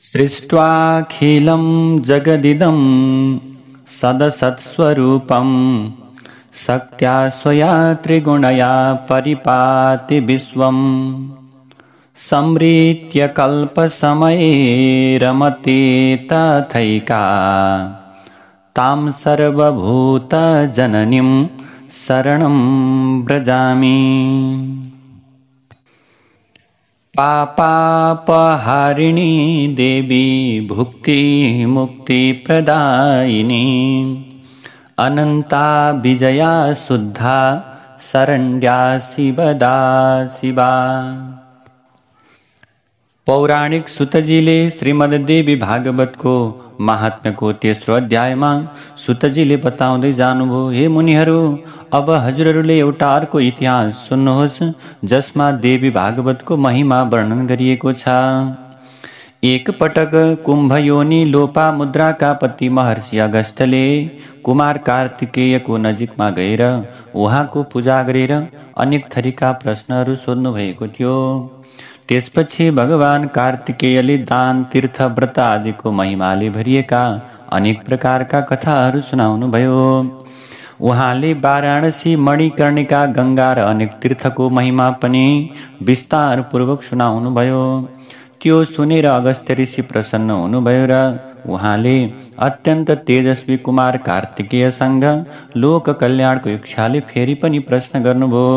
सृष्ट्वाखिलं जगदिदं सदसत्स्वरूपं शक्त्या स्वया त्रिगुणया परिपाति विश्वं समृत्य कल्पसमये रमते तथैका तां सर्वभूतजननीं शरणं व्रजामि। पापापहारिणी देवी भुक्ति मुक्ति प्रदायिनी अनंता विजया शुद्धा शरण्या शिवदा शिवा। पौराणिक सुतजीले श्रीमद् देवी भागवत को महात्म्य को तेस्रो अध्यायमा सुतजीले बताउँदै जानुभयो, हे मुनिहरू, अब हजुरहरूले एउटा अर्को इतिहास सुन्नुहोस् जसमा देवी भागवतको महिमा वर्णन गरिएको छ। एक पटक कुम्भयोनी लोपामुद्राका पति महर्षि अगस्त्यले कुमार कार्तिकेयको नजिकमा गएर उहाँको पूजा गरेर अनेक थरीका प्रश्नहरू सोध्नु भएको थियो। त्यसपछि भगवान कार्तिकेयले दान तीर्थ व्रत आदिको महिमाले भरिएका अनेक प्रकारका कथाहरू सुनाउनु भयो। उहाँले वाराणसी मणिकर्णिका गंगा र अनेक तीर्थको महिमा पनि विस्तार पूर्वक सुनाउनु भयो। त्यो सुनेर अगस्त्य ऋषि प्रसन्न हुनुभयो र उहाँले अत्यन्त तेजस्वी कुमार कार्तिकेयसँग लोक कल्याणको इच्छाले फेरि पनि प्रश्न गर्नुभयो।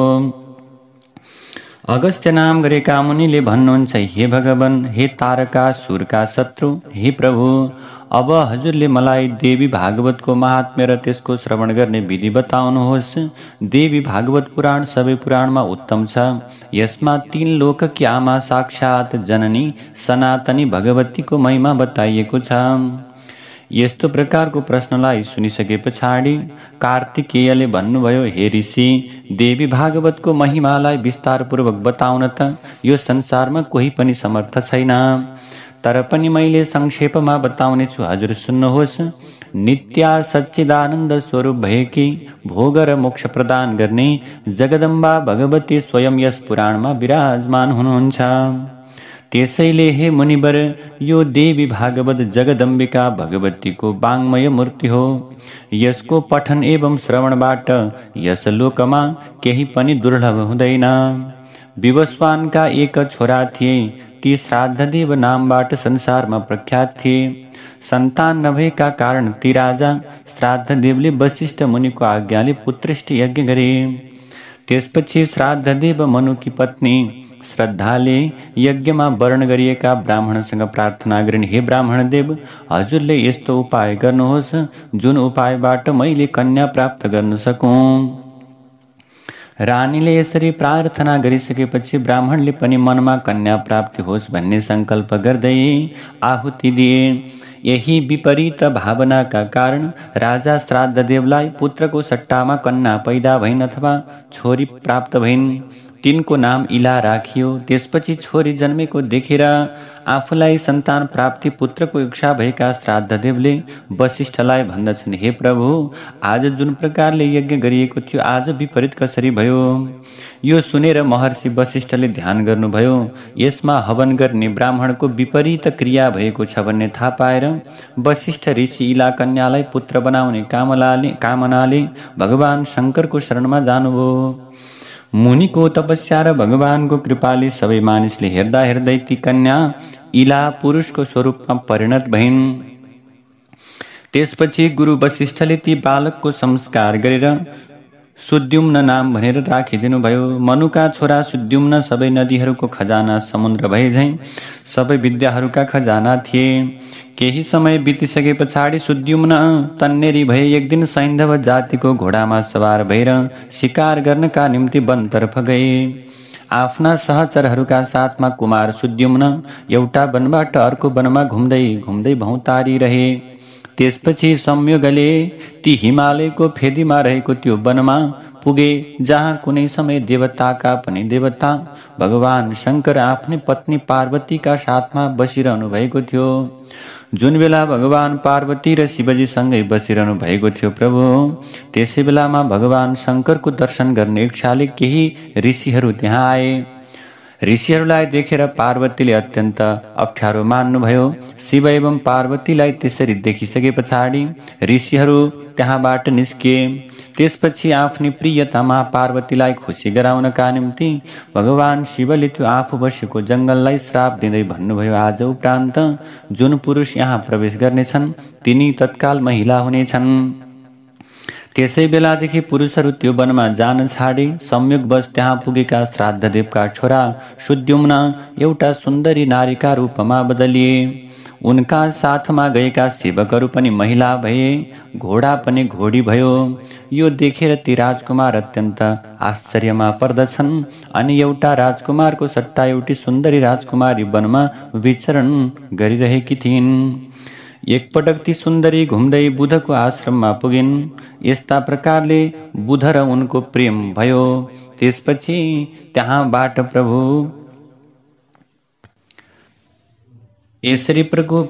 अगस्त्य नाम गरेका मुनिले भन्नुहुन्छ, हे भगवान, हे तारकासुरका शत्रु, हे प्रभु, अब हजुरले मलाई देवी भागवतको महात्म्य र त्यसको श्रवण गर्ने विधि बताउनुहोस्। देवी भागवत पुराण सबै पुराणमा उत्तम छ। यसमा 3 लोककी आमा साक्षात जननी सनातनी भगवतीको महिमा बताइएको छ। यस्तो प्रकारको प्रश्नलाई सुनिसके पछाडि कार्तिकेयले भन्नुभयो, हे ऋषि, देवी भागवतको महिमालाई विस्तार पूर्वक बताउन त यो संसारमा कोही पनि समर्थ छैन, तर पनि मैले संक्षेपमा बताउने छु, हजुर सुन्नुहोस्। नित्या सच्चिदानन्द स्वरूप भएकी भोग र मोक्ष प्रदान गर्ने जगदम्बा भगवती स्वयं यस पुराणमा विराजमान हुनुहुन्छ। त्यसैले हे मुनिवर, यो देवी भागवत जगदम्बिका भगवतीको वाङ्मय मूर्ति हो। यसको पठन एवं श्रवणबाट यस लोकमा केही पनि दुर्लभ हुँदैन। विवस्वानका एक छोरा थिए, ती श्राद्धदेव नामबाट संसारमा प्रख्यात थिए। सन्तान नभएका कारण ती राजा श्राद्धदेवले वशिष्ठ मुनिको आज्ञाले पुत्रष्टि यज्ञ गरे। त्यसपछि श्राद्धदेव मनुकी पत्नी श्रद्धाले यज्ञमा वर्ण गरिएका ब्राह्मणसँग प्रार्थना गरिन्, हे ब्राह्मणदेव, हजुरले यस्तो उपाय गर्नुहोस् जुन उपायबाट मैले कन्या प्राप्त गर्न सकूँ। रानीले यसरी प्रार्थना गरिसकेपछि ब्राह्मणले पनि मनमा कन्या प्राप्ति होस् भन्ने संकल्प गर्दै आहुति दिए। यही विपरीत भावनाका कारण राजा श्राद्धदेवलाई पुत्रको सट्टामा कन्या पैदा भइन् अथवा छोरी प्राप्त भइन्। तिनको नाम इला राखियो। त्यसपछि छोरी जन्मेको देखेर आफूलाई सन्तान प्राप्ति पुत्रको इच्छा भएका श्राद्धदेवले वशिष्ठलाई भन्दछन्, हे प्रभु, आज जुन प्रकारले यज्ञ गरिएको थियो आज विपरीत कसरी भयो? यो सुनेर महर्षि वशिष्ठले ध्यान गर्नुभयो। यसमा हवन गर्ने ब्राह्मणको विपरीत क्रिया भएको छ भन्ने थाहा पाएर वशिष्ठ ऋषि इला कन्यालाई पुत्र बनाउने कामनाले भगवान शङ्करको शरणमा जानुभयो। मुनिको तपस्या र भगवानको कृपाले सबै मानिसले हेर्दा हेर्दै ती कन्या इला पुरुषको स्वरूपमा परिणत भइन्। त्यसपछि गुरु वशिष्ठले ती बालकको संस्कार गरेर सुद्युम्न नाम भनेर राखिदिनु भयो। मनुका छोरा सुद्युम्न सबै नदीहरूको खजाना समुद्र भए झैं सबै विद्याहरूका खजाना थिए। केही समय बितिसके पछाडि सुद्युम्न तन्नेरी भए एक दिन सैन्धव जातिको घोडामा सवार भएर शिकार गर्नका निम्ति वनतर्फ गए। आफ्ना सहचरहरूका साथमा कुमार सुद्युम्न एउटा वनबाट अर्को वनमा घुम्दै घुम्दै भौतारी रहे। त्यसपछि संयोगले ती हिमालयको फेदीमा रहेको त्यो वनमा पुगे जहाँ कुनै समय देवताका पनि देवता भगवान शङ्कर आफ्नै पत्नी पार्वतीका साथमा बसिरहनु भएको थियो। जुन बेला भगवान पार्वती र शिवजी सँगै बसिरहनु भएको थियो प्रभु, त्यसै बेलामा भगवान शङ्करको दर्शन गर्ने इच्छाले केही ऋषिहरू त्यहाँ आए। ऋषिहरूलाई देखेर पार्वतीले अत्यन्त अप्ठ्यारो मान्नुभयो। शिव एवं पार्वतीलाई त्यसरी देखिसके पछाडि ऋषिहरू त्यहाँबाट निस्किए। त्यसपछि आफ्नी प्रियतमा पार्वतीलाई खुसी गराउनका निम्ति भगवान शिवले त्यो आफू बसेको जङ्गललाई श्राप दिँदै भन्नुभयो, आज उपरान्त जुन पुरुष यहाँ प्रवेश गर्नेछन् तिनी तत्काल महिला हुनेछन्। त्यसै बेलादेखि पुरुषहरू त्यो वनमा जान छाडे। संयोगवश त्यहाँ पुगेका श्राद्धदेवका छोरा सुद्युम्न एउटा सुन्दरी नारीका रूपमा बदलिए। उनका साथमा गएका सेवकहरू पनि महिला भए, घोडा पनि घोडी भयो। यो देखेर ती राजकुमार अत्यन्त आश्चर्यमा पर्दछन् अनि एउटा राजकुमारको सट्टा एउटी सुन्दरी राजकुमारी वनमा विचरण गरिरहेकी थिइन्। एकपटक ती सुन्दरी घुम्दै बुधको आश्रममा पुगिन्। यस्ता प्रकारले बुध र उनको प्रेम भयो। त्यसपछि त्यहाँबाट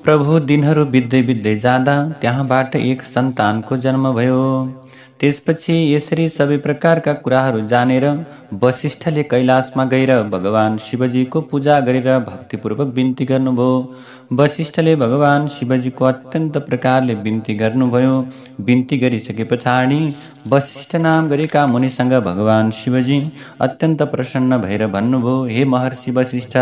प्रभु दिनहरू बित्दै बित्दै जाँदा त्यहाँबाट एक सन्तानको जन्म भयो। त्यसपछि यसरी सबै प्रकारका कुराहरू जानेर वशिष्ठले कैलाशमा गएर भगवान शिवजीको पूजा गरेर भक्तिपूर्वक बिन्ती गर्नुभयो। वशिष्ठले भगवान शिवजीको अत्यन्त प्रकारले बिन्ती गर्नुभयो। बिन्ती गरिसके पछाडि वशिष्ठ नाम गरेका मुनिसँग भगवान शिवजी अत्यन्त प्रसन्न भएर भन्नुभयो, हे महर्षि वशिष्ठ,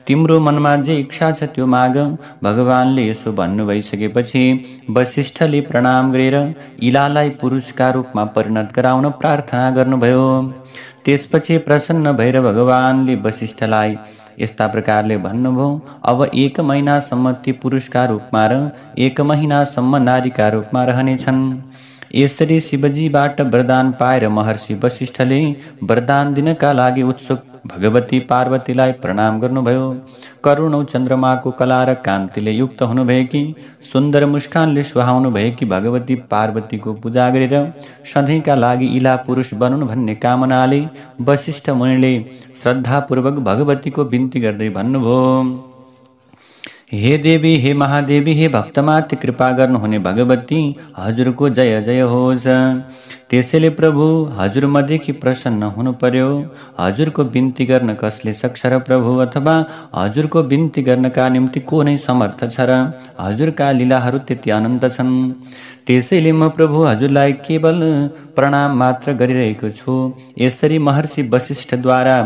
तिम्रो मनमा जे इच्छा छ त्यो माग। भगवानले यसो भन्नु भइसकेपछि वशिष्ठले प्रणाम गरेर इलालाई पुरुषका रूपमा परिणत गराउन प्रार्थना गर्नुभयो। त्यसपछि प्रसन्न भएर भगवानले वशिष्ठलाई यस्ता प्रकारले भन्नुभयो, अब 1 महिनासम्म ती पुरुषका रूपमा र 1 महिनासम्म नारीका रूपमा रहनेछन्। यसरी शिवजीबाट वरदान पाएर महर्षि वशिष्ठले वरदान दिनका लागि उत्सुक भगवती पार्वतीलाई प्रणाम गर्नुभयो। करुणौ चन्द्रमाको कला र कान्तिले युक्त हुनुभएकी सुन्दर मुस्कानले सुहाउनु भएकी भगवती पार्वतीको पूजा गरेर सधैँका लागि इला पुरुष बनुन् भन्ने कामनाले वशिष्ठ मुनिले श्रद्धापूर्वक भगवतीको बिन्ती गर्दै भन्नुभयो, हे देवी, हे महादेवी, हे भक्तमाथि कृपा गर्नुहुने भगवती, हजुरको जय जय होस्। त्यसैले प्रभु हजुरमदेखि प्रसन्न हुनु पर्यो। हजुरको बिन्ती गर्न कसले सक्छ र प्रभु, अथवा हजुरको बिन्ती गर्नका निम्ति को नै समर्थ छ र? हजुरका लीलाहरू त्यति अनन्त छन्। त्यसैले म प्रभु हजुरलाई केवल प्रणाम मात्र गरिरहेको छु। यसरी महर्षि वशिष्ठद्वारा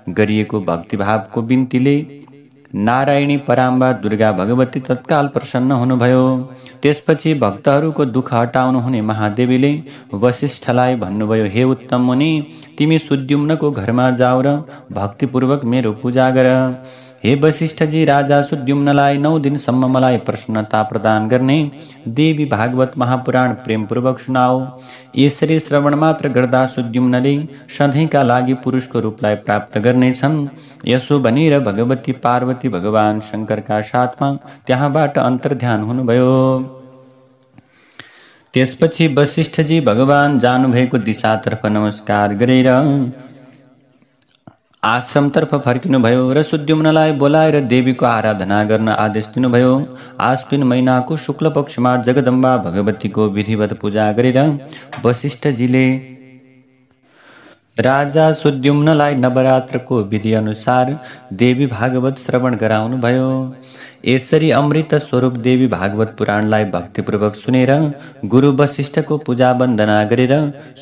गरिएको भक्तिभावको बिन्तीले नारायणी पराम्बा दुर्गा भगवती तत्काल प्रसन्न हुनुभयो। त्यसपछि भक्तहरूको दुःख हटाउनु हुने महादेवीले वशिष्ठलाई भन्नुभयो, हे उत्तम मुनि, तिमी सुद्युम्नको घरमा जाऊ र भक्तिपूर्वक मेरो पूजा गर। हे वशिष्ठजी, राजा सुद्युम्नलाई 9 दिनसम्म मलाई प्रसन्नता प्रदान गर्ने देवी भागवत महापुराण प्रेमपूर्वक सुनाऊ। यसरी श्रवण मात्र गर्दा सुद्युम्नले सधैँका लागि पुरुषको रूपलाई प्राप्त गर्नेछन्। यसो भनेर भगवती पार्वती भगवान शङ्करका साथमा त्यहाँबाट अन्तर्ध्यान हुनुभयो। त्यसपछि वशिष्ठजी भगवान जानुभएको दिशातर्फ नमस्कार गरेर आश्रमतर्फ फर्किनुभयो र सुद्युम्नलाई बोलाएर देवीको आराधना गर्न आदेश दिनुभयो। आश्विन महिनाको शुक्ल पक्षमा जगदम्बा भगवतीको विधिवत पूजा गरेर वशिष्ठजीले राजा सुद्युम्नलाई नवरात्रको विधि अनुसार देवी भागवत श्रवण गराउनुभयो। यसरी अमृत स्वरूप देवी भागवत पुराणलाई भक्तिपूर्वक सुनेर गुरु वशिष्ठको पूजा वन्दना गरेर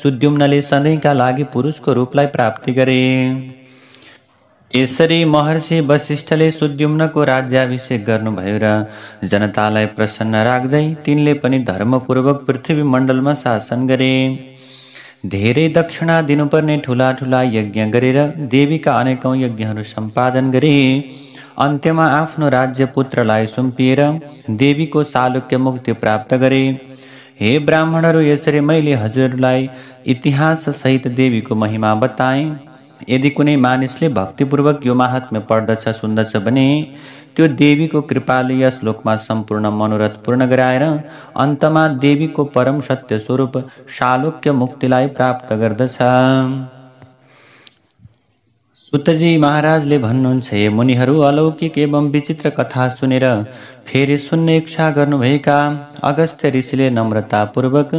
सुद्युम्नले सधैँका लागि पुरुषको रूपलाई प्राप्ति गरे। यसरी महर्षि वशिष्ठले सुद्युम्नको राज्याभिषेक गर्नुभयो र जनतालाई प्रसन्न राख्दै तिनले पनि धर्मपूर्वक पृथ्वी मण्डलमा शासन गरे। धेरै दक्षिणा दिनुपर्ने ठुला ठुला यज्ञ गरेर देवीका अनेकौं यज्ञहरू सम्पादन गरे। अन्त्यमा आफ्नो राज्य पुत्रलाई सुम्पिएर देवीको सालोक्य मुक्ति प्राप्त गरे। हे ब्राह्मणहरू, यसरी मैले हजुरलाई इतिहास सहित देवीको महिमा बताएँ। यदि कुनै मानिसले भक्तिपूर्वक यो महात्म्य पढ्दछ सुन्दछ भने त्यो देवीको कृपाले यस लोकमा सम्पूर्ण मनोरथ पूर्ण गराएर अन्तमा देवीको परम सत्य स्वरूप सालोक्य मुक्तिलाई प्राप्त गर्दछ। सुतजी महाराजले भन्नुहुन्छ, हे मुनिहरू, अलौकिक एवं विचित्र कथा सुनेर फेरि सुन्ने इच्छा गर्नुभएका अगस्त्य ऋषिले नम्रतापूर्वक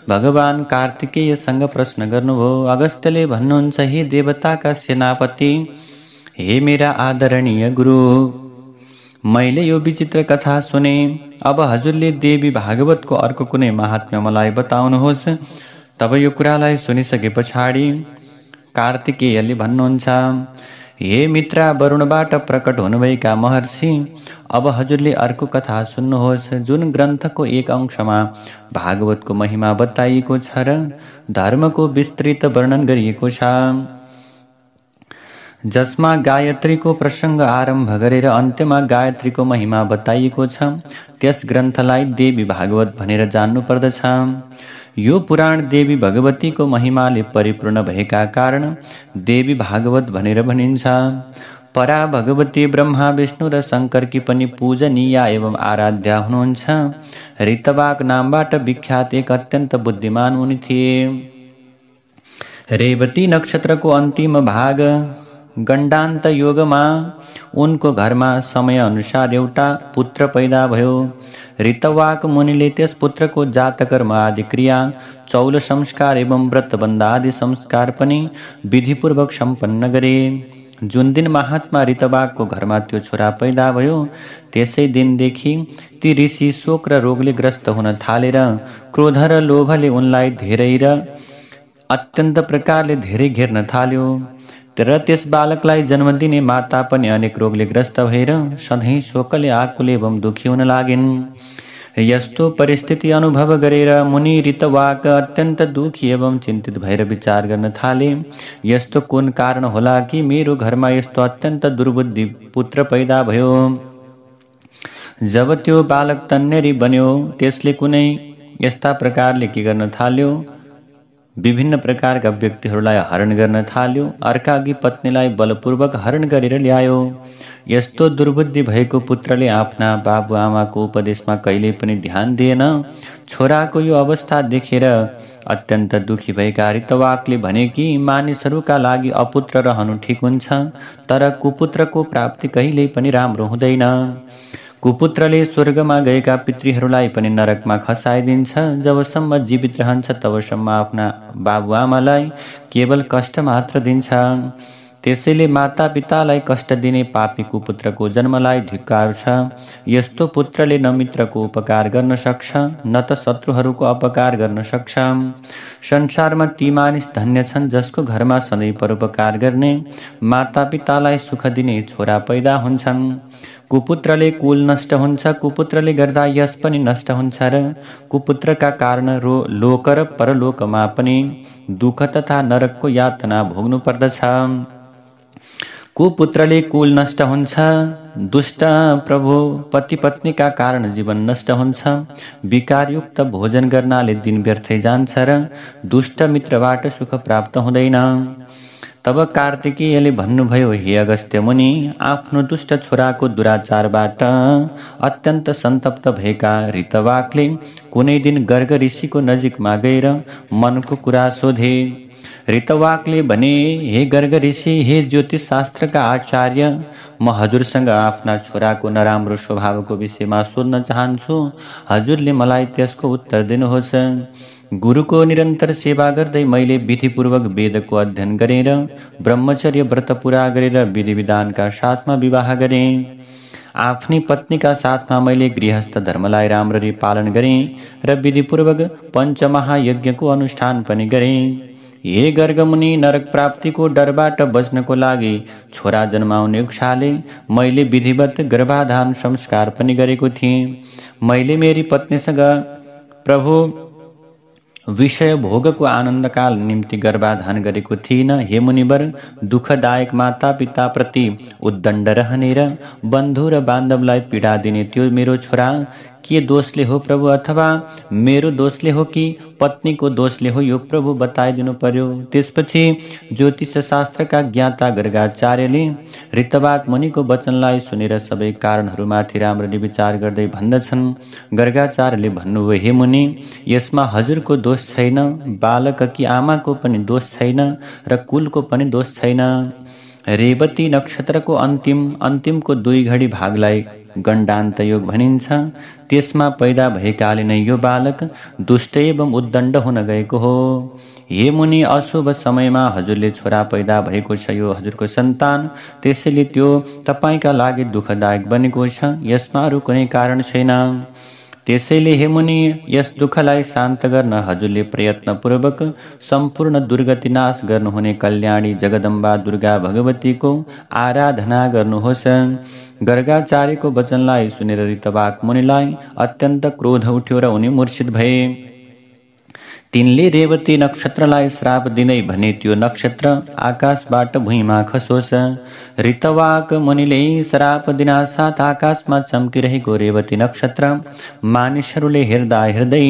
भगवान कार्तिकेयसँग प्रश्न गर्नुभयो। अगस्त्यले भन्नुहुन्छ, हे देवताका सेनापति, हे मेरा आदरणीय गुरु, मैले यो विचित्र कथा सुने। अब हजुरले देवी भागवतको अर्को कुनै महात्म्य मलाई बताउनुहोस्। तब यो कुरालाई सुनिसके पछाडि कार्तिकेयले भन्नुहुन्छ, हे मित्रा, वरुणबाट प्रकट हुनुभएका महर्षि, अब हजुरले अर्को कथा सुन्नुहोस्, जुन ग्रन्थको एक अंशमा भागवतको महिमा बताइएको छ र धर्मको विस्तृत वर्णन गरिएको छ, जसमा गायत्रीको प्रसङ्ग आरम्भ गरेर अन्त्यमा गायत्रीको महिमा बताइएको छ। त्यस ग्रन्थलाई देवी भागवत भनेर जान्नु पर्दछ। यो पुराण देवी भगवतीको महिमाले परिपूर्ण भएका कारण देवी भागवत भनेर भनिन्छ। परा भगवती ब्रह्मा विष्णु र शङ्करकी पनि पूजनीया एवं आराध्या हुनुहुन्छ। ऋतवाक नामबाट विख्यात एक अत्यन्त बुद्धिमान मुनि थिए। रेवती नक्षत्रको अन्तिम भाग गण्डान्त योगमा उनको घरमा समय अनुसार एउटा पुत्र पैदा भयो। ऋतवाक मुनिले त्यस पुत्रको जातकर्म आदि क्रिया, चौल संस्कार एवं व्रतबन्ध आदि संस्कार पनि विधिपूर्वक सम्पन्न गरे। जुन दिन महात्मा ऋतवाकको घरमा त्यो छोरा पैदा भयो, त्यसै दिनदेखि ती ऋषि शोक र रोगले ग्रस्त हुन थालेर क्रोध र लोभले उनलाई धेरै र अत्यन्त प्रकारले धेरै घेर्न थाल्यो। र त्यस बालकलाई जन्म दिने माता पनि अनेक रोगले ग्रस्त भएर सधैँ शोकले आकुल एवं दुखी हुन लागिन्। यस्तो परिस्थिति अनुभव गरेर मुनि ऋतवाक अत्यन्त दुखी एवं चिन्तित भएर विचार गर्न थाले, यस्तो कुन कारण होला कि मेरो घरमा यस्तो अत्यन्त दुर्बुद्धि पुत्र पैदा भयो। जब त्यो बालक तन्नेरी बन्यो, त्यसले कुनै यस्ता प्रकारले के गर्न थाल्यो, विभिन्न प्रकारका व्यक्तिहरूलाई हरण गर्न थाल्यो। अर्काकी पत्नीलाई बलपूर्वक हरण गरेर ल्यायो। यस्तो दुर्बुद्धि भएको पुत्रले आफ्ना बाबुआमाको उपदेशमा कहिल्यै पनि ध्यान दिएन। छोराको यो अवस्था देखेर अत्यन्त दुखी भएका ऋतवाकले भने कि मानिसहरूका लागि अपुत्र रहनु ठिक हुन्छ, तर कुपुत्रको प्राप्ति कहिल्यै पनि राम्रो हुँदैन। कुपुत्रले स्वर्गमा गएका पितृहरूलाई पनि नरकमा खसाइदिन्छ। जबसम्म जीवित रहन्छ तबसम्म आफ्ना बाबुआमालाई केवल कष्ट मात्र दिन्छ। त्यसैले माता पितालाई कष्ट दिने पापी कुपुत्रको जन्मलाई धिक्कार छ। यस्तो पुत्रले न मित्रको उपकार गर्न सक्छ, न त शत्रुहरूको अपकार गर्न सक्छ। संसारमा ती मानिस धन्य छन् जसको घरमा सधैँ परोपकार गर्ने, माता पितालाई सुख दिने छोरा पैदा हुन्छन्। कुपुत्रले कुल नष्ट हुन्छ, कुपुत्रले गर्दा यश पनि नष्ट हुन्छ र कुपुत्रका कारण लोक र परलोकमा पनि दुःख तथा नरकको यातना भोग्नु पर्दछ। कुपुत्रले कुल नष्ट हुन्छ, दुष्ट प्रभु पति पत्नीका कारण जीवन नष्ट हुन्छ, विकारयुक्त भोजन गर्नाले दिन व्यर्थै जान्छ र दुष्ट मित्रबाट सुख प्राप्त हुँदैन। तब कार्तिकेयले भन्नुभयो, हे अगस्त्य मुनि, आफ्नो दुष्ट छोराको दुराचारबाट अत्यन्त सन्तप्त भएका ऋतवाकले कुनै दिन गर्ग ऋषिको नजिकमा गएर मनको कुरा सोधे। ऋतवाकले भने, हे गर्ग ऋषि, हे ज्योतिष शास्त्रका आचार्य, म हजुरसँग आफ्ना छोराको नराम्रो स्वभावको विषयमा सोध्न चाहन्छु। हजुरले मलाई त्यसको उत्तर दिनुहोस्। गुरुको निरन्तर सेवा गर्दै मैले विधिपूर्वक वेदको अध्ययन गरेर ब्रह्मचर्य व्रत पुरा गरेर विधि विधानका साथमा विवाह गरेँ। आफ्नी पत्नीका साथमा मैले गृहस्थ धर्मलाई राम्ररी पालन गरेँ र विधिपूर्वक पञ्चमहायज्ञको अनुष्ठान पनि गरेँ। हे गर्गमुनि, नरक प्राप्तिको डरबाट बच्नको लागि छोरा जन्माउने इच्छाले मैले विधिवत गर्भाधान संस्कार पनि गरेको थिएँ। मैले मेरी पत्नीसँग प्रभु विषय भोगको आनन्दकाल निम्ति गर्भाधान गरेको थिइन। हे मुनिवर, दुःखदायक माता पिता प्रति उद्दण्ड रहने र बन्धु र बान्धवलाई पीडा दिने त्यो मेरो छोरा के दोषले हो प्रभु, अथवा मेरो दोषले हो कि पत्नीको दोषले हो, यो प्रभु बताइदिनु पर्यो। त्यसपछि ज्योतिष शास्त्रका ज्ञाता गर्गाचार्यले ऋतवाक मुनिको वचनलाई सुनेर सबै कारणहरूमाथि राम्ररी विचार गर्दै भन्दछन्। गर्गाचार्यले भन्नुभयो, हे मुनि, यसमा हजुरको दोष छैन, बालककी आमाको पनि दोष छैन र कुलको पनि दोष छैन। रेवती नक्षत्रको अन्तिमको 2 घडी भागलाई गण्डान्त योग भनिन्छ। त्यसमा पैदा भएकाले नै यो बालक दुष्ट एवं उद्दण्ड हुन गएको हो। हे मुनि, अशुभ समयमा हजुरले छोरा पैदा भएको छ, यो हजुरको सन्तान, त्यसैले त्यो तपाईँका लागि दुःखदायक बनेको छ, यसमा अरू कुनै कारण छैन। त्यसैले हे मुनि, यस दुःखलाई शान्त गर्न हजुरले प्रयत्नपूर्वक सम्पूर्ण दुर्गति नाश गर्नुहुने कल्याणी जगदम्बा दुर्गा भगवतीको आराधना गर्नुहोस्। गर्गाचार्यको वचनलाई सुनेर ऋतवाक मुनिलाई अत्यन्त क्रोध उठ्यो र उनी मूर्छित भए। तिनले रेवती नक्षत्रलाई श्राप दिनै भने त्यो नक्षत्र आकाशबाट भुइँमा खसोस्। ऋतवाक मुनिले श्राप दिनासाथ आकाशमा चम्किरहेको रेवती नक्षत्र मानिसहरूले हेर्दा हेर्दै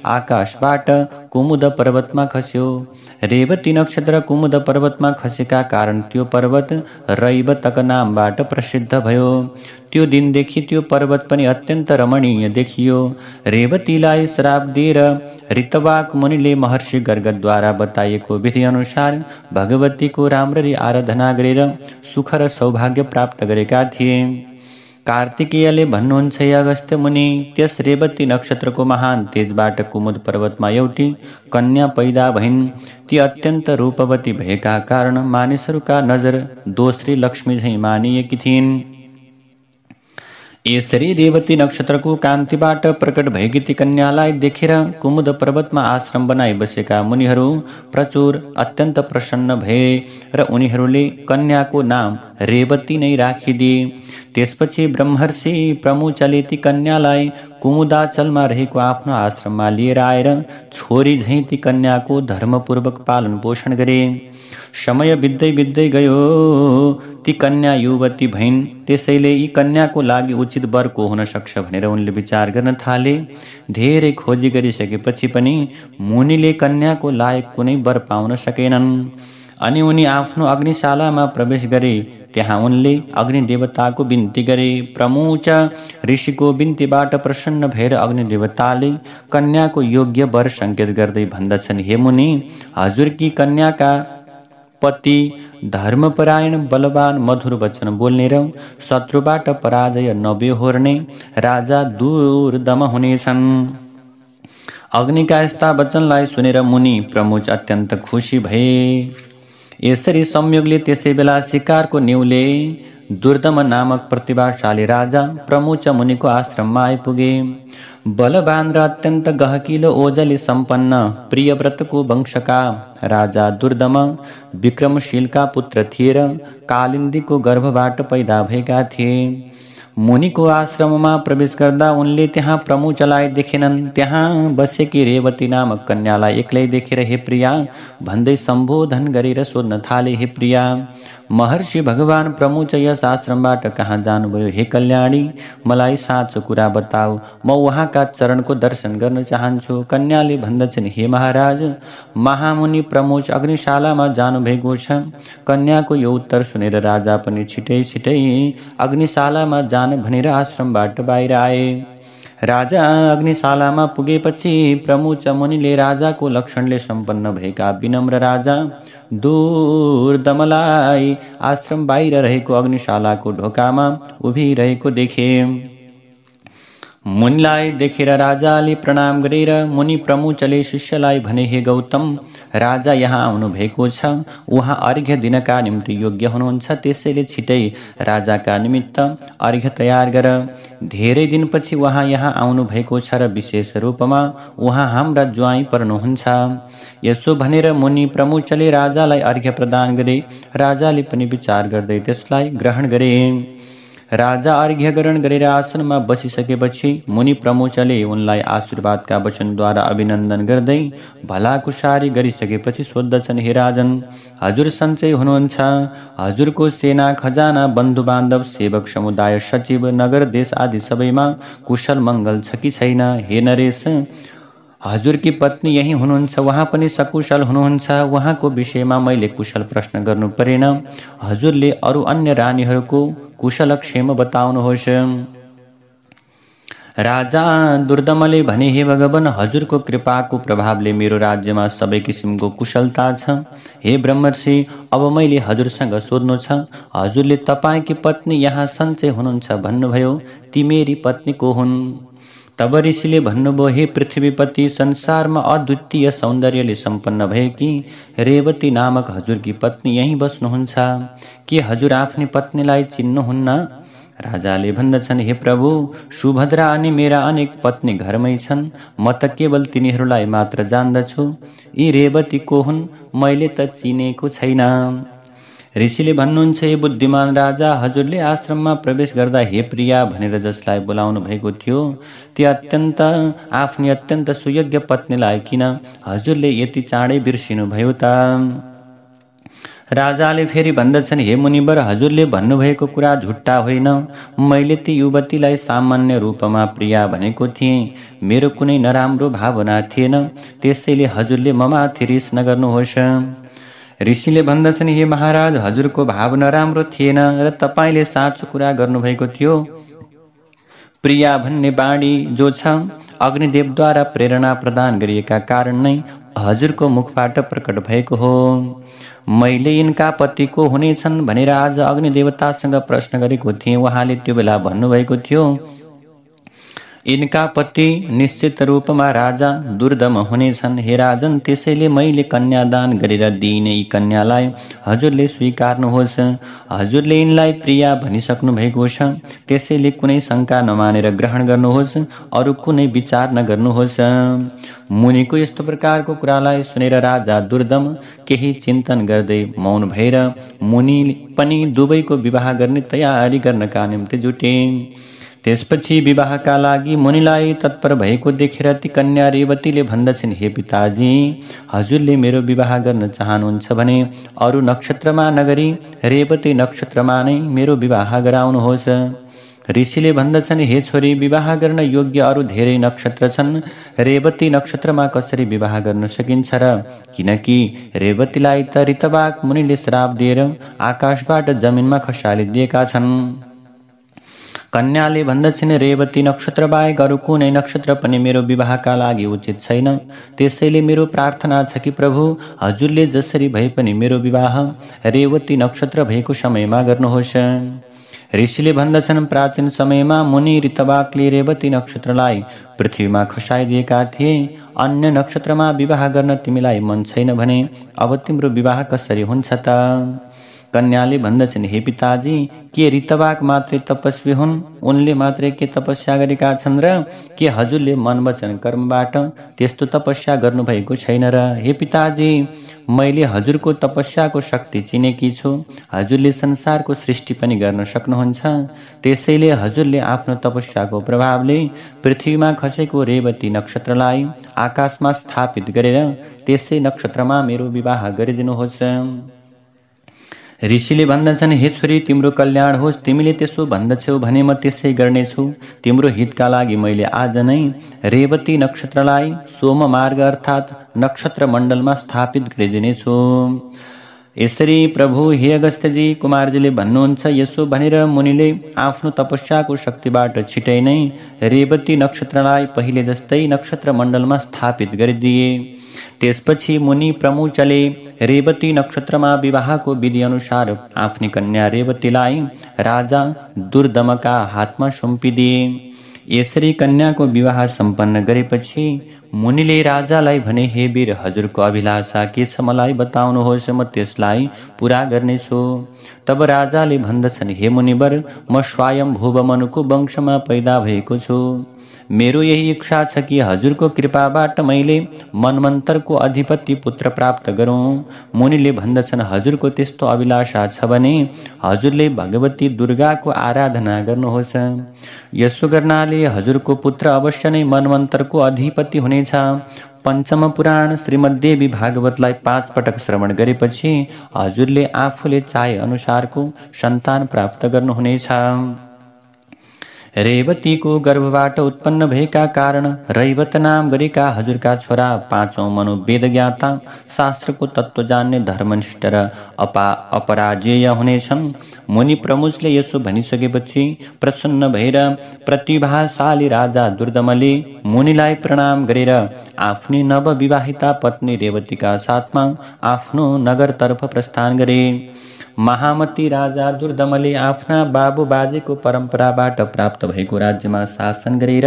आकाशबाट कुमुद पर्वतमा खस्यो। रेवती नक्षत्र कुमुद पर्वतमा खसेका कारण त्यो पर्वत रैवतक नामबाट प्रसिद्ध भयो। त्यो दिनदेखि त्यो पर्वत पनि अत्यन्त रमणीय देखियो। रेवतीलाई श्राप दिएर ऋतवाक मुनिले महर्षि गर्गद्वारा बताइएको विधि अनुसार भगवतीको राम्ररी आराधना गरेर सुख र सौभाग्य प्राप्त गरेका थिए। कार्तिकेयले भन्नुहुन्छ, हे अगस्त्य मुनि, त्यस रेवती नक्षत्रको महान तेजबाट कुमुद पर्वतमा एउटी कन्या पैदा भइन्। ती अत्यन्त रूपवती भएका कारण मानिसहरूका नजर दोस्री लक्ष्मी झैं मानिएकी थिइन्। यसरी रेवती नक्षत्रको कान्तिबाट प्रकट भएकी ती कन्यालाई देखेर कुमुद पर्वतमा आश्रम बनाई बसेका मुनिहरू प्रचुर अत्यन्त प्रसन्न भए र उनीहरूले कन्याको नाम रेवती नै राखिदिए। त्यसपछि ब्रह्मर्षि प्रमुचले ती कन्यालाई कुमुदाचलमा रहेको आफ्नो आश्रममा लिएर आएर छोरी झैं ती कन्याको धर्मपूर्वक पालन पोषण गरे। समय बित्दै बित्दै गयो, ती कन्या युवती भइन्। त्यसैले यी कन्याको लागि उचित वर को हुन सक्छ भनेर उनले विचार गर्न थाले। धेरै खोजी गरिसकेपछि पनि मुनिले कन्याको लायक कुनै वर पाउन सकेनन्। अनि उनी आफ्नो अग्निशालामा प्रवेश गरे। त्यहाँ उनले अग्नि देवताको बिन्ती गरे। प्रमुच ऋषिको बिन्तीबाट प्रसन्न भएर अग्नि देवताले कन्याको योग्य वर संकेत गर्दै भन्दछन्, हे मुनि, हजुरकी कन्याका पति धर्मपरायण, बलवान, मधुर वचन बोल्ने र शत्रुबाट पराजय नबेहोर्ने राजा दुर्दम हुनेछन्। अग्निका यस्ता वचनलाई सुनेर मुनि प्रमुच अत्यन्त खुसी भए। यसरी संयोगले त्यसै बेला शिकारको न्युले दुर्दम नामक प्रतिभाशाली राजा प्रमुच मुनिको आश्रममा आइपुगे। बलवान र अत्यन्त गहकिलो ओजले सम्पन्न प्रियव्रतको वंशका राजा दुर्दम विक्रमशीलका पुत्र थिए र कालिन्दीको गर्भबाट पैदा भएका थिए। मुनिको आश्रममा प्रवेश गर्दा उनले त्यहाँ प्रमुचलाई देखेनन्। त्यहाँ बसेकी रेवती नामक कन्यालाई एक्लै देखेर हे प्रिया भन्दै सम्बोधन गरेर सोध्न थाले, हे प्रिया, महर्षि भगवान प्रमुच यस आश्रमबाट कहाँ जानुभयो? हे कल्याणी, मलाई साँचो कुरा बताऊ, म उहाँका चरणको दर्शन गर्न चाहन्छु। कन्याले भन्दछन्, हे महाराज, महामुनि प्रमुच अग्निशालामा जानुभएको छ। कन्याको यो उत्तर सुनेर राजा पनि छिटै छिटै अग्निशालामा जान भनेर आश्रमबाट बाहिर आए। राजा अग्निशालामा पुगेपछि प्रमुच मुनिले राजाको लक्षणले सम्पन्न भएका विनम्र राजा दुर्दमलाई आश्रम बाहिर रहेको अग्निशालाको ढोकामा उभिरहेको देखे। मुनिलाई देखेर राजाले प्रणाम गरेर मुनि प्रमुचले शिष्यलाई भने, हे गौतम, राजा यहाँ आउनु भएको छ। उहाँ अर्घ्य दिनका निम्ति योग्य हुनुहुन्छ, त्यसैले छिटै राजाका निमित्त अर्घ्य तयार गर। धेरै दिनपछि उहाँ यहाँ आउनु भएको छ र विशेष रूपमा उहाँ हाम्रा ज्वाइँ पर्नुहुन्छ। यसो भनेर मुनि प्रमुचले राजालाई अर्घ्य प्रदान गरे। राजाले पनि विचार गर्दै त्यसलाई ग्रहण गरे। राजा अर्घ्य ग्रहण गरेर आसनमा बसिसकेपछि मुनि प्रमुचले उनलाई आशीर्वादका वचनद्वारा अभिनन्दन गर्दै भलाकुसारी गरिसकेपछि सोद्धछन्, हे राजन, हजुर सन्चै हुनुहुन्छ? हजुरको सेना, खजाना, बन्धु बान्धव, सेवक समुदाय, सचिव, नगर, देश आदि सबैमा कुशल मङ्गल छ कि छैन? हे नरेश, हजुरकी पत्नी यही हुनुहुन्छ, उहाँ पनि सकुशल हुनुहुन्छ। उहाँको विषयमा मैले कुशल प्रश्न गर्नु परेन। हजुरले अरू अन्य रानीहरूको कुशलक्षेम बताउनुहोस्। राजा दुर्दमले भने, हे भगवान, हजुरको कृपाको प्रभावले मेरो राज्यमा सबै किसिमको कुशलता छ। हे ब्रह्मर्षि, अब मैले हजुरसँग सोध्नु छ। हजुरले तपाईँकी पत्नी यहाँ सन्चै हुनुहुन्छ भन्नुभयो, ती मेरी पत्नी को हुन्? तब ऋषिले भन्नुभयो, हे पृथ्वीपति, संसारमा अद्वितीय सौन्दर्यले सम्पन्न भएकी रेवती नामक हजुरकी पत्नी यहीँ बस्नुहुन्छ। के हजुर आफ्नी पत्नीलाई चिन्नुहुन्न? राजाले भन्दछन्, हे प्रभु, सुभद्रा अनि मेरा अनेक पत्नी घरमै छन्। म त केवल तिनीहरूलाई मात्र जान्दछु। यी रेवती को हुन्? मैले त चिनेको छैन। ऋषिले भन्नुहुन्छ, हे बुद्धिमान राजा, हजुरले आश्रममा प्रवेश गर्दा हे प्रिया भनेर जसलाई बोलाउनु भएको थियो, ती आफ्नी अत्यन्त सुयोग्य पत्नीलाई किन हजुरले यति चाँडै बिर्सिनु भयो त? राजाले फेरि भन्दछन्, हे मुनिवर, हजुरले भन्नुभएको कुरा झुट्टा होइन। मैले ती युवतीलाई सामान्य रूपमा प्रिया भनेको थिएँ। मेरो कुनै नराम्रो भावना थिएन। त्यसैले हजुरले ममाथि रिस नगर्नुहोस्। ऋषिले भन्दछन्, हे महाराज, हजुरको भाव नराम्रो थिएन र तपाईँले साँचो कुरा गर्नुभएको थियो। प्रिया भन्ने बाणी जो छ, अग्निदेवद्वारा प्रेरणा प्रदान गरिएका कारण नै हजुरको मुखबाट प्रकट भएको हो। मैले यिनका पति को हुनेछन् भनेर आज अग्निदेवतासँग प्रश्न गरेको थिएँ। उहाँले त्यो बेला भन्नुभएको थियो, यिनका पति निश्चित रूपमा राजा दुर्दम हुनेछन्। हे राजन, त्यसैले मैले कन्यादान गरेर दिइने यी कन्यालाई हजुरले स्वीकार्नुहोस्। हजुरले यिनलाई प्रिया भनिसक्नु भएको छ, त्यसैले कुनै शङ्का नमानेर ग्रहण गर्नुहोस्, अरू कुनै विचार नगर्नुहोस्। मुनिको यस्तो प्रकारको कुरालाई सुनेर राजा दुर्दम केही चिन्तन गर्दै मौन भएर मुनि पनि दुवैको विवाह गर्ने तयारी गर्नका निम्ति जुटे। त्यसपछि विवाहका लागि मुनिलाई तत्पर भएको देखेर ती कन्या रेवतीले भन्दछन्, हे पिताजी, हजुरले मेरो विवाह गर्न चाहनुहुन्छ भने अरू नक्षत्रमा नगरी रेवती नक्षत्रमा नै मेरो विवाह गराउनुहोस्। ऋषिले भन्दछन्, हे छोरी, विवाह गर्न योग्य अरू धेरै नक्षत्र छन्। रेवती नक्षत्रमा कसरी विवाह गर्न सकिन्छ र? किनकि रेवतीलाई त ऋतवाक मुनिले श्राप दिएर आकाशबाट जमिनमा खसालिदिएका छन्। कन्याले भन्दछन्, रेवती नक्षत्र बाहेक अरू कुनै नक्षत्र पनि मेरो विवाहका लागि उचित छैन। त्यसैले मेरो प्रार्थना छ कि प्रभु, हजुरले जसरी भए पनि मेरो विवाह रेवती नक्षत्र भएको समयमा गर्नुहोस्। ऋषिले भन्दछन्, प्राचीन समयमा मुनि ऋतवाकले रेवती नक्षत्रलाई पृथ्वीमा खसाइदिएका थिए। अन्य नक्षत्रमा विवाह गर्न तिमीलाई मन छैन भने अब तिम्रो विवाह कसरी हुन्छ त? कन्याले भन्दछन्, हे पिताजी, के ऋतवाक मात्रै तपस्वी हुन्? उनले मात्रै के तपस्या गरेका छन् र? के हजुरले मन वचन कर्मबाट त्यस्तो तपस्या गर्नुभएको छैन र? हे पिताजी, मैले हजुरको तपस्याको शक्ति चिनेकी छु। हजुरले संसारको सृष्टि पनि गर्न सक्नुहुन्छ। त्यसैले हजुरले आफ्नो तपस्याको प्रभावले पृथ्वीमा खसेको रेवती नक्षत्रलाई आकाशमा स्थापित गरेर त्यसै नक्षत्रमा मेरो विवाह गरिदिनुहोस्। ऋषिले भन्दछन्, हे छोरी, तिम्रो कल्याण होस्। तिमीले त्यसो भन्दछौ भने म त्यसै गर्नेछु। तिम्रो हितका लागि मैले आज नै रेवती नक्षत्रलाई सोम मार्ग अर्थात् नक्षत्र मण्डलमा स्थापित गरिदिनेछु। यसरी प्रभु हे अगस्त्यजी, कुमारजीले भन्नुहुन्छ। यसो भनेर मुनिले आफ्नो तपस्याको शक्तिबाट छिटै नै रेवती नक्षत्रलाई पहिले जस्तै नक्षत्र मण्डलमा स्थापित गरिदिए। त्यसपछि मुनि प्रमुचले रेवती नक्षत्रमा विवाहको विधि अनुसार आफ्नी कन्या रेवतीलाई राजा दुर्दमका हातमा सुम्पिदिए। यसरी कन्याको विवाह सम्पन्न गरेपछि मुनिले राजालाई भने, हे वीर, हजुरको अभिलाषा के छ मलाई बताउनुहोस्, म त्यसलाई पूरा गर्नेछु। तब राजाले भन्दछन्, हे मुनिवर, म स्वयम्भुव मनुको वंशमा पैदा भएको छु। मेरो यही इच्छा छ कि हजुरको कृपाबाट मैले मनमन्तरको अधिपति पुत्र प्राप्त गरौँ। मुनिले भन्दछन्, हजुरको त्यस्तो अभिलाषा छ भने हजुरले भगवती दुर्गाको आराधना गर्नुहोस्। यसो गर्नाले हजुरको पुत्र अवश्य नै मनमन्तरको अधिपति हुनेछ। पञ्चम पुराण श्रीमद्देवी भागवतलाई 5 पटक श्रवण गरेपछि हजुरले आफूले चाहे अनुसारको सन्तान प्राप्त गर्नुहुनेछ। रेवतीको गर्भबाट उत्पन्न भएका कारण रैवत नाम गरेका हजुरका छोरा पाँचौं मनोवेद ज्ञाता, शास्त्रको तत्त्व जान्ने, धर्मनिष्ठ र अपराजेय हुनेछन्। मुनि प्रमुखले यसो भनिसकेपछि प्रसन्न भएर प्रतिभाशाली राजा दुर्दमले मुनिलाई प्रणाम गरेर आफ्नी नवविवाहिता पत्नी रेवतीका साथमा आफ्नो नगरतर्फ प्रस्थान गरे। महामती राजा दुर्दमले आफ्ना बाबु बाजेको परम्पराबाट प्राप्त भएको राज्यमा शासन गरेर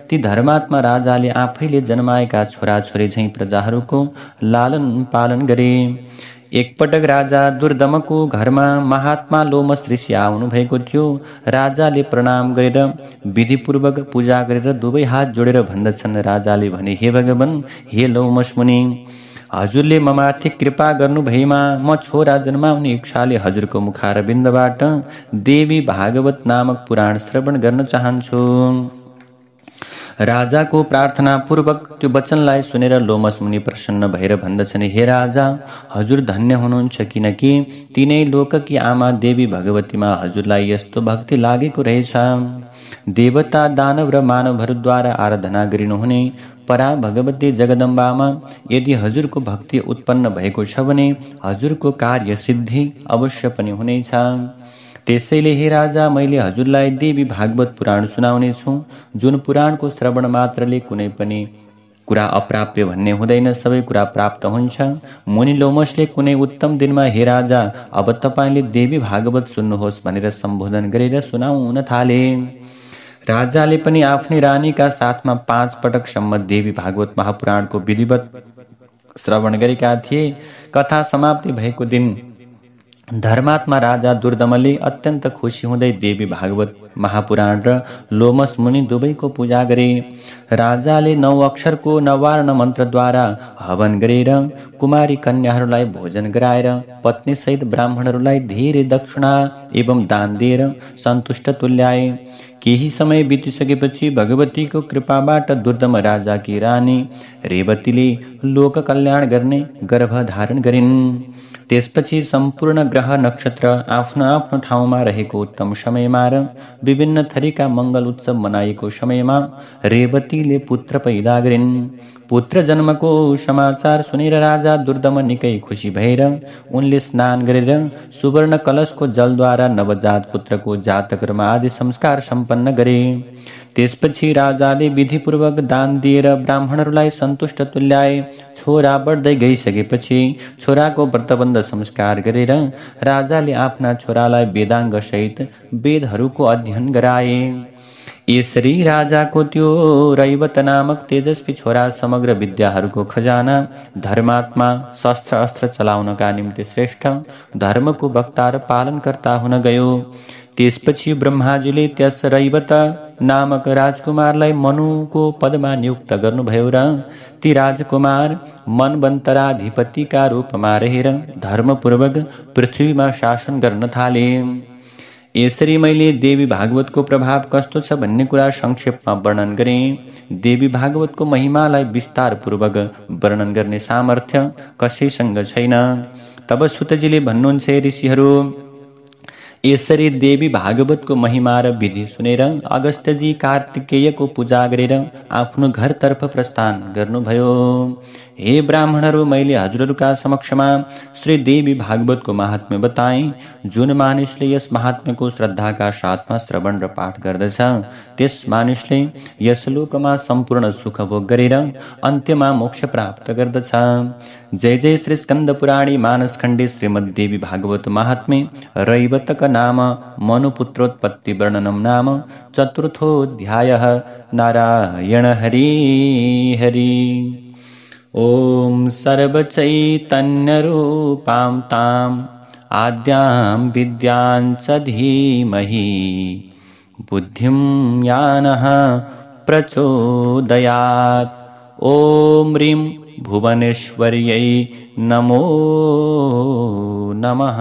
ती धर्मात्मा राजाले आफैले जन्माएका छोराछोरी झैं प्रजाहरूको लालन पालन गरे। एकपटक राजा दुर्दमको घरमा महात्मा लोमस ऋषि आउनु भएको थियो। राजाले प्रणाम गरेर विधिपूर्वक पूजा गरेर दुवै हात जोडेर भन्दछन्। राजाले भने, हे भगवान, हे लोमस मुनि, हजुरले ममाथि कृपा गर्नु भएमा म छोरा जन्माउने इच्छाले हजुरको मुखारविन्दबाट देवी भागवत नामक पुराण श्रवण गर्न चाहन्छु। राजाको प्रार्थना पूर्वक त्यो वचनलाई सुनेर लोमस मुनि प्रसन्न भएर भन्दछन्, हे राजा, हजुर धन्य हुनुहुन्छ, किनकि तिनै लोककी आमा देवी भगवतीमा हजुरलाई यस्तो भक्ति लागेको रहेछ। देवता, दानव र मानवहरूद्वारा आराधना गरिनुहुने परा भगवती जगदम्बामा यदि हजुरको भक्ति उत्पन्न भएको छ भने हजुरको कार्य सिद्धि अवश्य पनि हुनेछ। त्यसैले हे राजा, मैले हजुरलाई देवी भागवत पुराण सुनाउने छु, जुन पुराणको श्रवण मात्रले कुनै पनि कुरा अप्राप्य भन्ने हुँदैन, सबै कुरा प्राप्त हुन्छ। मुनि लोमसले कुनै उत्तम दिनमा, हे राजा, अब तपाईले देवी भागवत सुन्नुहोस् भनेर सम्बोधन गरेर सुनाउन थाले। राजाले पनि आफ्नै रानीका साथमा 5 पटकसम्म देवी भागवत महापुराणको विधिवत श्रवण गरेका थिए। कथा समाप्ति भएको दिन धर्मात्मा राजा दुर्दमले अत्यन्त खुसी हुँदै देवी भागवत महापुराण र लोमस मुनि दुवैको पूजा गरे। राजाले 9 अक्षरको नवार्ण मन्त्रद्वारा हवन गरेर कुमारी कन्याहरूलाई भोजन गराएर पत्नीसहित ब्राह्मणहरूलाई धेरै दक्षिणा एवं दान दिएर सन्तुष्ट तुल्याए। केही समय बितिसकेपछि भगवतीको कृपाबाट दुर्दम राजाकी रानी रेवतीले लोक कल्याण गर्ने गर्भ धारण गरिन्। त्यसपछि सम्पूर्ण ग्रह नक्षत्र आफ्नो आफ्नो ठाउँमा रहेको उत्तम समयमा र विभिन्न थरीका मङ्गल उत्सव मनाइएको समयमा रेवतीले पुत्र पैदा गरिन्। पुत्र जन्मको समाचार सुनेर राजा दुर्दम निकै खुसी भएर उनले स्नान गरेर सुवर्ण कलशको जलद्वारा नवजात पुत्रको जातकर्म आदि संस्कार सम्पन्न गरे। त्यसपछि राजाले विधिपूर्वक दान दिएर ब्राह्मणहरूलाई सन्तुष्ट तुल्याए। छोरा बढ्दै गइसकेपछि छोराको व्रतबन्ध संस्कार गरेर राजाले आफ्ना छोरालाई वेदाङ्ग सहित वेदहरूको अध्ययन गराए। यसरी राजाको त्यो रैवत नामक तेजस्वी छोरा समग्र विद्याहरूको खजाना, धर्मात्मा, शस्त्र अस्त्र चलाउनका निम्ति श्रेष्ठ, धर्मको वक्ता र पालनकर्ता हुन गयो। त्यसपछि ब्रह्माजीले त्यस रैवत नामक राजकुमारलाई मनुको पदमा नियुक्त गर्नुभयो र ती राजकुमार मनवन्तराधिपतिका रूपमा रहेर धर्मपूर्वक पृथ्वीमा शासन गर्न थाले। यसरी मैले देवी भागवतको प्रभाव कस्तो छ भन्ने कुरा संक्षेपमा वर्णन गरेँ। देवी भागवतको महिमालाई विस्तारपूर्वक वर्णन गर्ने सामर्थ्य कसैसँग छैन। तब सुतजीले भन्नुहुन्छ, ऋषिहरू, यसरी देवी भागवतको महिमा र विधि सुनेर अगस्त्यजी कार्तिकेयको पूजा गरेर आफ्नो घरतर्फ प्रस्थान गर्नुभयो। हे ब्राह्मणहरू, मैले हजुरहरूका समक्षमा श्री देवी भागवतको महात्म्य बताएँ। जुन मानिसले यस महात्म्यको श्रद्धाका साथमा श्रवण र पाठ गर्दछ त्यस मानिसले यस लोकमा सम्पूर्ण सुख भोग गरेर अन्त्यमा मोक्ष प्राप्त गर्दछ। जय जय श्री स्कन्द पुराणी मानसखण्डे श्रीमद् देवी भागवत महात्म्ये रैवतक नाम मनुपुत्रोत्पत्ति वर्णनम नाम चतुर्थोऽध्यायः। नारायण हरि हरि। ओम सर्वचैतन्य रूपां तां आद्यां विद्यां च धीमहि बुद्धिं यानः प्रचोदयात्। ओम ह्रीं भुवनेश्वर्यै नमो नमः।